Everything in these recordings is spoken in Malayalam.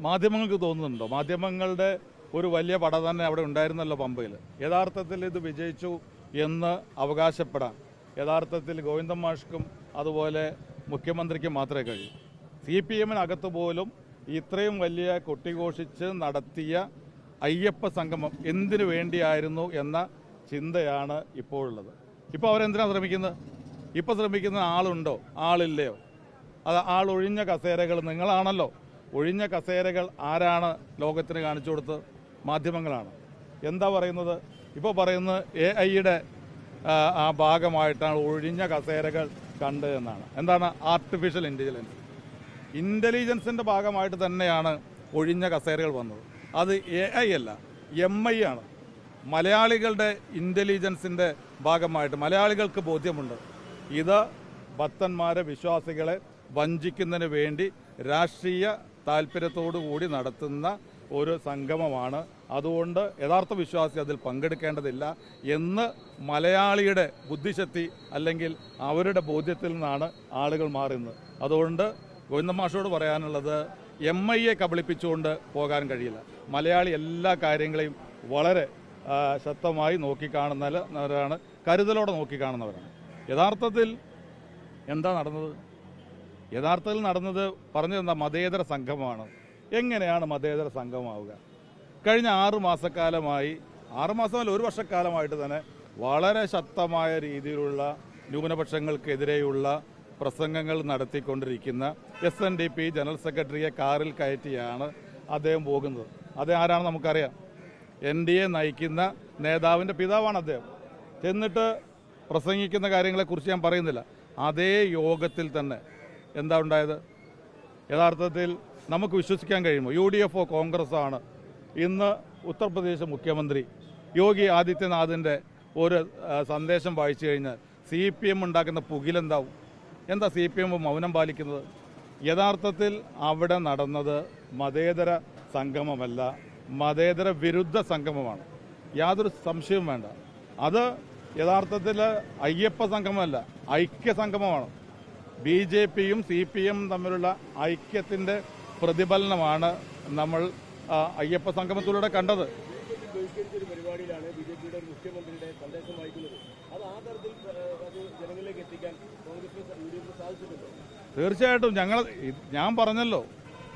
മാധ്യമങ്ങൾക്ക് തോന്നുന്നുണ്ടോ? മാധ്യമങ്ങളുടെ ഒരു വലിയ പട തന്നെ അവിടെ ഉണ്ടായിരുന്നല്ലോ പമ്പയിൽ. യഥാർത്ഥത്തിൽ ഇത് വിജയിച്ചു എന്ന് അവകാശപ്പെടാൻ യഥാർത്ഥത്തിൽ ഗോവിന്ദൻ മാഷ്ക്കും അതുപോലെ മുഖ്യമന്ത്രിക്കും മാത്രമേ കഴിയൂ. CPM-നകത്ത് പോലും ഇത്രയും വലിയ കൊട്ടിഘോഷിച്ച് നടത്തിയ അയ്യപ്പ സംഗമം എന്തിനു വേണ്ടിയായിരുന്നു എന്ന ചിന്തയാണ് ഇപ്പോഴുള്ളത്. ഇപ്പോൾ അവരെന്തിനാണ് ശ്രമിക്കുന്നത്? ഇപ്പോൾ ശ്രമിക്കുന്ന ആളുണ്ടോ ആളില്ലയോ? അത് ആളൊഴിഞ്ഞ കസേരകൾ നിങ്ങളാണല്ലോ. ഒഴിഞ്ഞ കസേരകൾ ആരാണ് ലോകത്തിന് കാണിച്ചു കൊടുത്തത്? മാധ്യമങ്ങളാണ്. എന്താ പറയുന്നത്? ഇപ്പോൾ പറയുന്നത് AI-യുടെ ആ ഭാഗമായിട്ടാണ് ഒഴിഞ്ഞ കസേരകൾ കണ്ട് എന്നാണ്. എന്താണ്? ആർട്ടിഫിഷ്യൽ ഇൻ്റലിജൻസിൻ്റെ ഭാഗമായിട്ട് തന്നെയാണ് ഒഴിഞ്ഞ കസേരകൾ വന്നത്. അത് AI അല്ല, MI ആണ്. മലയാളികളുടെ ഇൻ്റലിജൻസിൻ്റെ ഭാഗമായിട്ട് മലയാളികൾക്ക് ബോധ്യമുണ്ട് ഇത് ഭക്തന്മാരെ വിശ്വാസികളെ വഞ്ചിക്കുന്നതിന് വേണ്ടി രാഷ്ട്രീയ താല്പര്യത്തോടു കൂടി നടത്തുന്ന ഒരു സംഗമമാണ്. അതുകൊണ്ട് യഥാർത്ഥ വിശ്വാസി അതിൽ പങ്കെടുക്കേണ്ടതില്ല എന്ന് മലയാളിയുടെ ബുദ്ധിശക്തി അല്ലെങ്കിൽ അവരുടെ ബോധ്യത്തിൽ നിന്നാണ് ആളുകൾ മാറുന്നത്. അതുകൊണ്ട് ഗോവിന്ദൻ മാഷോട് പറയാനുള്ളത് MI-യെ കബളിപ്പിച്ചുകൊണ്ട് പോകാൻ കഴിയില്ല. മലയാളി എല്ലാ കാര്യങ്ങളെയും വളരെ ശക്തമായി നോക്കിക്കാണുന്നവരാണ്, കരുതലോടെ നോക്കിക്കാണുന്നവരാണ്. യഥാർത്ഥത്തിൽ എന്താ നടന്നത്? യഥാർത്ഥത്തിൽ നടന്നത് പറഞ്ഞതെന്താ? മതേതര സംഘമാണ്. എങ്ങനെയാണ് മതേതര സംഘമാവുക? കഴിഞ്ഞ 6 മാസക്കാലമായി, 6 മാസമല്ല 1 വർഷക്കാലമായിട്ട് തന്നെ വളരെ ശക്തമായ രീതിയിലുള്ള ന്യൂനപക്ഷങ്ങൾക്കെതിരെയുള്ള പ്രസംഗങ്ങൾ നടത്തിക്കൊണ്ടിരിക്കുന്ന SNDP ജനറൽ സെക്രട്ടറിയെ കാറിൽ കയറ്റിയാണ് അദ്ദേഹം പോകുന്നത്. അദ്ദേഹം ആരാണെന്ന് നമുക്കറിയാം. NDA നയിക്കുന്ന നേതാവിൻ്റെ പിതാവാണ് അദ്ദേഹം. എന്നിട്ട് പ്രസംഗിക്കുന്ന കാര്യങ്ങളെക്കുറിച്ച് ഞാൻ പറയുന്നില്ല. അതേ യോഗത്തിൽ തന്നെ എന്താ ഉണ്ടായത്? യഥാർത്ഥത്തിൽ നമുക്ക് വിശ്വസിക്കാൻ കഴിയുമോ? UDFO കോൺഗ്രസ്സാണ് ഇന്ന് ഉത്തർപ്രദേശ് മുഖ്യമന്ത്രി യോഗി ആദിത്യനാഥിൻ്റെ ഒരു സന്ദേശം വായിച്ചു കഴിഞ്ഞാൽ CPM ഉണ്ടാക്കുന്ന പുകിലെന്താവും? എന്താ CPM മൗനം പാലിക്കുന്നത്? യഥാർത്ഥത്തിൽ അവിടെ നടന്നത് മതേതര സംഗമമല്ല, മതേതര വിരുദ്ധ സംഗമമാണ്. യാതൊരു സംശയവും വേണ്ട. അത് യഥാർത്ഥത്തിൽ അയ്യപ്പ സംഗമമല്ല, ഐക്യ സംഗമമാണ്. BJP-യും CPM തമ്മിലുള്ള ഐക്യത്തിൻ്റെ പ്രതിഫലനമാണ് നമ്മൾ അയ്യപ്പ സംഗമത്തിലൂടെ കണ്ടത്. പരിപാടിയിലാണ് BJP-യുടെ ഒരു മുഖ്യമന്ത്രിയുടെ സന്ദേശം വായിക്കുന്നത്. അത് ആ തരത്തിൽ ജനങ്ങളിലേക്ക് എത്തിക്കാൻ കോൺഗ്രസിന് സാധിച്ചിട്ടുണ്ടോ? തീർച്ചയായിട്ടും. ഞാൻ പറഞ്ഞല്ലോ,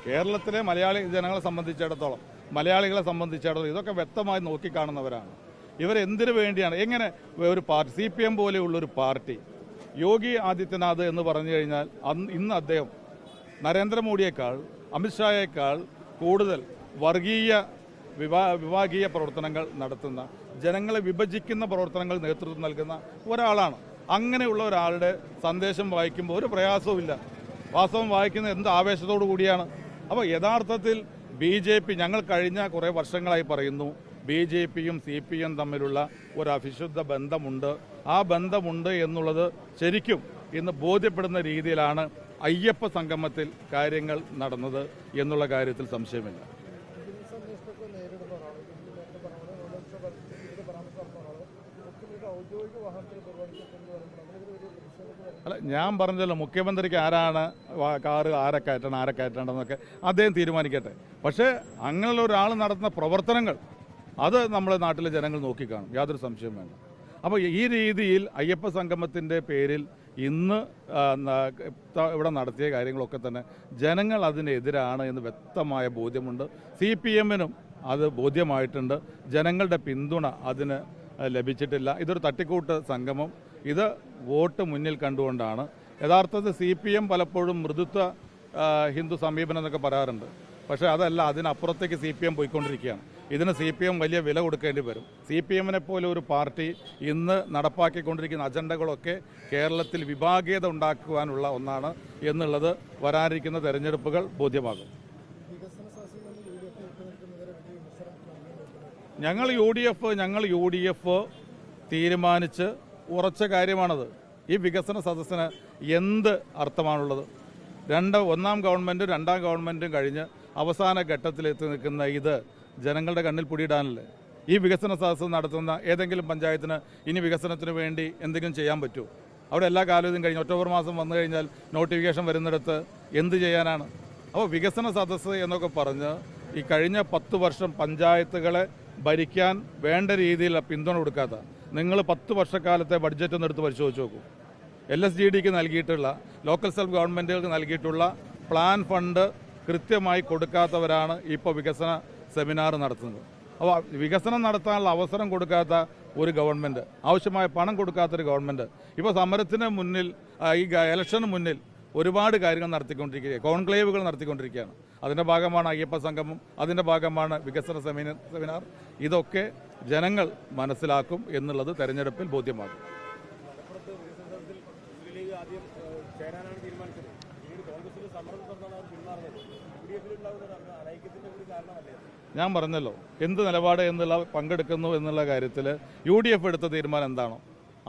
കേരളത്തിലെ മലയാളി ജനങ്ങളെ സംബന്ധിച്ചിടത്തോളം, മലയാളികളെ സംബന്ധിച്ചിടത്തോളം ഇതൊക്കെ വ്യക്തമായി നോക്കിക്കാണുന്നവരാണ്. ഇവരെന്തിനു വേണ്ടിയാണ്? എങ്ങനെ ഒരു party, CPM പോലെയുള്ളൊരു party, Yogi Adityanath എന്ന് പറഞ്ഞു കഴിഞ്ഞാൽ ഇന്ന് അദ്ദേഹം നരേന്ദ്രമോദിയേക്കാൾ അമിത്ഷായേക്കാൾ കൂടുതൽ വിഭാഗീയ പ്രവർത്തനങ്ങൾ നടത്തുന്ന, ജനങ്ങളെ വിഭജിക്കുന്ന പ്രവർത്തനങ്ങൾ നേതൃത്വം നൽകുന്ന ഒരാളാണ്. അങ്ങനെയുള്ള ഒരാളുടെ സന്ദേശം വായിക്കുമ്പോൾ ഒരു പ്രയാസവുമില്ല. വാസ്തവം വായിക്കുന്നത് എന്ത് ആവേശത്തോടു കൂടിയാണ്. അപ്പോൾ യഥാർത്ഥത്തിൽ BJP, ഞങ്ങൾ കഴിഞ്ഞ കുറേ വർഷങ്ങളായി പറയുന്നു, BJP-യും CPM തമ്മിലുള്ള ഒരു അവിശുദ്ധ ബന്ധമുണ്ട്. ആ ബന്ധമുണ്ട് എന്നുള്ളത് ശരിക്കും ഇന്ന് ബോധ്യപ്പെടുന്ന രീതിയിലാണ് അയ്യപ്പ സംഗമത്തിൽ കാര്യങ്ങൾ നടന്നത് എന്നുള്ള കാര്യത്തിൽ സംശയമില്ല. അല്ല, ഞാൻ പറഞ്ഞല്ലോ, മുഖ്യമന്ത്രിക്ക് ആരാണ് കാറ് ആരെ കയറ്റേണ്ടതെന്നൊക്കെ അദ്ദേഹം തീരുമാനിക്കട്ടെ. പക്ഷേ അങ്ങനെയുള്ള ഒരാൾ നടത്തുന്ന പ്രവർത്തനങ്ങൾ അത് നമ്മുടെ നാട്ടിലെ ജനങ്ങൾ നോക്കിക്കാണും, യാതൊരു സംശയവും വേണ്ട. അപ്പോൾ ഈ രീതിയിൽ അയ്യപ്പ സംഗമത്തിൻ്റെ പേരിൽ ഇന്ന് ഇവിടെ നടത്തിയ കാര്യങ്ങളൊക്കെ തന്നെ ജനങ്ങൾ അതിനെതിരാണ് എന്ന് വ്യക്തമായ ബോധ്യമുണ്ട്. CPM-നും അത് ബോധ്യമായിട്ടുണ്ട്. ജനങ്ങളുടെ പിന്തുണ അതിന് ലഭിച്ചിട്ടില്ല. ഇതൊരു തട്ടിക്കൂട്ട് സംഗമം. ഇത് വോട്ട് മുന്നിൽ കണ്ടുകൊണ്ടാണ്. യഥാർത്ഥത്തിൽ CPM പലപ്പോഴും മൃദുത്വ ഹിന്ദു സമീപനം എന്നൊക്കെ പറയാറുണ്ട്. പക്ഷേ അതല്ല, അതിനപ്പുറത്തേക്ക് CPM പോയിക്കൊണ്ടിരിക്കുകയാണ്. ഇതിന് CPM വലിയ വില കൊടുക്കേണ്ടി വരും. CPM-നെ പോലെ ഒരു പാർട്ടി ഇന്ന് നടപ്പാക്കിക്കൊണ്ടിരിക്കുന്ന അജണ്ടകളൊക്കെ കേരളത്തിൽ വിഭാഗീയത ഉണ്ടാക്കുവാനുള്ള ഒന്നാണ് എന്നുള്ളത് വരാനിരിക്കുന്ന തെരഞ്ഞെടുപ്പുകൾ ബോധ്യമാകും. ഞങ്ങൾ UDF തീരുമാനിച്ച് ഉറച്ച കാര്യമാണത്. ഈ വികസന സദസ്സിന് എന്ത് അർത്ഥമാണുള്ളത്? ഒന്നാം ഗവൺമെൻറ്റും രണ്ടാം ഗവൺമെൻറ്റും കഴിഞ്ഞ് അവസാന ഘട്ടത്തിലെത്തി നിൽക്കുന്ന ഇത് ജനങ്ങളുടെ കണ്ണിൽ പൊടിയിടാനല്ലേ? ഈ വികസന സദസ്സ് നടത്തുന്ന ഏതെങ്കിലും പഞ്ചായത്തിന് ഇനി വികസനത്തിന് വേണ്ടി എന്തെങ്കിലും ചെയ്യാൻ പറ്റുമോ? അവിടെ എല്ലാ കാലവും കഴിഞ്ഞ് ഒക്ടോബർ മാസം വന്നു കഴിഞ്ഞാൽ നോട്ടിഫിക്കേഷൻ വരുന്നിടത്ത് എന്ത് ചെയ്യാനാണ്? അപ്പോൾ വികസന സദസ്സ് എന്നൊക്കെ പറഞ്ഞ് ഈ കഴിഞ്ഞ 10 വർഷം പഞ്ചായത്തുകളെ ഭരിക്കാൻ വേണ്ട രീതിയിൽ പിന്തുണ കൊടുക്കാത്ത നിങ്ങൾ 10 വർഷക്കാലത്തെ ബഡ്ജറ്റ് ഒന്ന് എടുത്ത് പരിശോധിച്ച് നോക്കൂ. LSGDക്ക് നൽകിയിട്ടുള്ള ലോക്കൽ സെൽഫ് ഗവൺമെൻറ്റുകൾക്ക് നൽകിയിട്ടുള്ള പ്ലാൻ ഫണ്ട് കൃത്യമായി കൊടുക്കാത്തവരാണ് ഇപ്പോൾ വികസന സെമിനാർ നടത്തുന്നത്. അപ്പോൾ വികസനം നടത്താനുള്ള അവസരം കൊടുക്കാത്ത ഒരു ഗവൺമെൻറ്, ആവശ്യമായ പണം കൊടുക്കാത്തൊരു ഗവൺമെൻറ് ഇപ്പോൾ സമരത്തിന് മുന്നിൽ ഈ ഇലക്ഷന് മുന്നിൽ ഒരുപാട് കാര്യങ്ങൾ നടത്തിക്കൊണ്ടിരിക്കുക, കോൺക്ലേവുകൾ നടത്തിക്കൊണ്ടിരിക്കുകയാണ്. അതിൻ്റെ ഭാഗമാണ് അയ്യപ്പ സംഗമം, അതിൻ്റെ ഭാഗമാണ് വികസന സെമിനാർ. ഇതൊക്കെ ജനങ്ങൾ മനസ്സിലാക്കും എന്നുള്ളത് തെരഞ്ഞെടുപ്പിൽ ബോധ്യമാകും. മലപ്പുറത്ത് വികസന സദസ്സിൽ മുസ്ലിം ലീഗ് ആദ്യം ചേരാനാണ് തീരുമാനിച്ചത്. പിന്നീട് കോൺഗ്രസിൽ സമ്മർദ്ദം തുറന്നാണ് അവർ പിന്മാറുന്നത്. UDF-ലുണ്ടാകുന്ന അനൈക്യത്തിന്റെ ഒരു കാരണമല്ലേ? ഞാൻ പറഞ്ഞല്ലോ, എന്ത് നിലപാട് എന്നുള്ള പങ്കെടുക്കുന്നു എന്നുള്ള കാര്യത്തിൽ UDF എടുത്ത തീരുമാനം എന്താണോ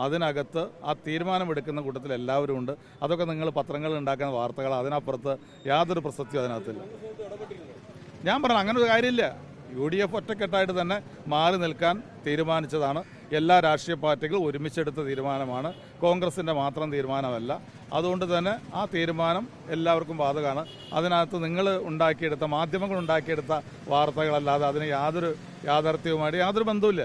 അതിനകത്ത് ആ തീരുമാനമെടുക്കുന്ന കൂട്ടത്തിൽ എല്ലാവരും ഉണ്ട്. അതൊക്കെ നിങ്ങൾ പത്രങ്ങളിൽ ഉണ്ടാക്കുന്ന വാർത്തകൾ, അതിനപ്പുറത്ത് യാതൊരു പ്രസക്തിയും അതിനകത്തില്ല. ഞാൻ പറഞ്ഞു അങ്ങനെ ഒരു കാര്യമില്ല. UDF ഒറ്റക്കെട്ടായിട്ട് തന്നെ മാറി നിൽക്കാൻ തീരുമാനിച്ചതാണ്. എല്ലാ രാഷ്ട്രീയ പാർട്ടികളും ഒരുമിച്ചെടുത്ത തീരുമാനമാണ്, കോൺഗ്രസിൻ്റെ മാത്രം തീരുമാനമല്ല. അതുകൊണ്ട് തന്നെ ആ തീരുമാനം എല്ലാവർക്കും ബാധകമാണ്. അതിനകത്ത് നിങ്ങൾ ഉണ്ടാക്കിയെടുത്ത, മാധ്യമങ്ങൾ ഉണ്ടാക്കിയെടുത്ത വാർത്തകളല്ലാതെ അതിന് യാതൊരു യാഥാർത്ഥ്യവുമായിട്ട് യാതൊരു ബന്ധവുമില്ല.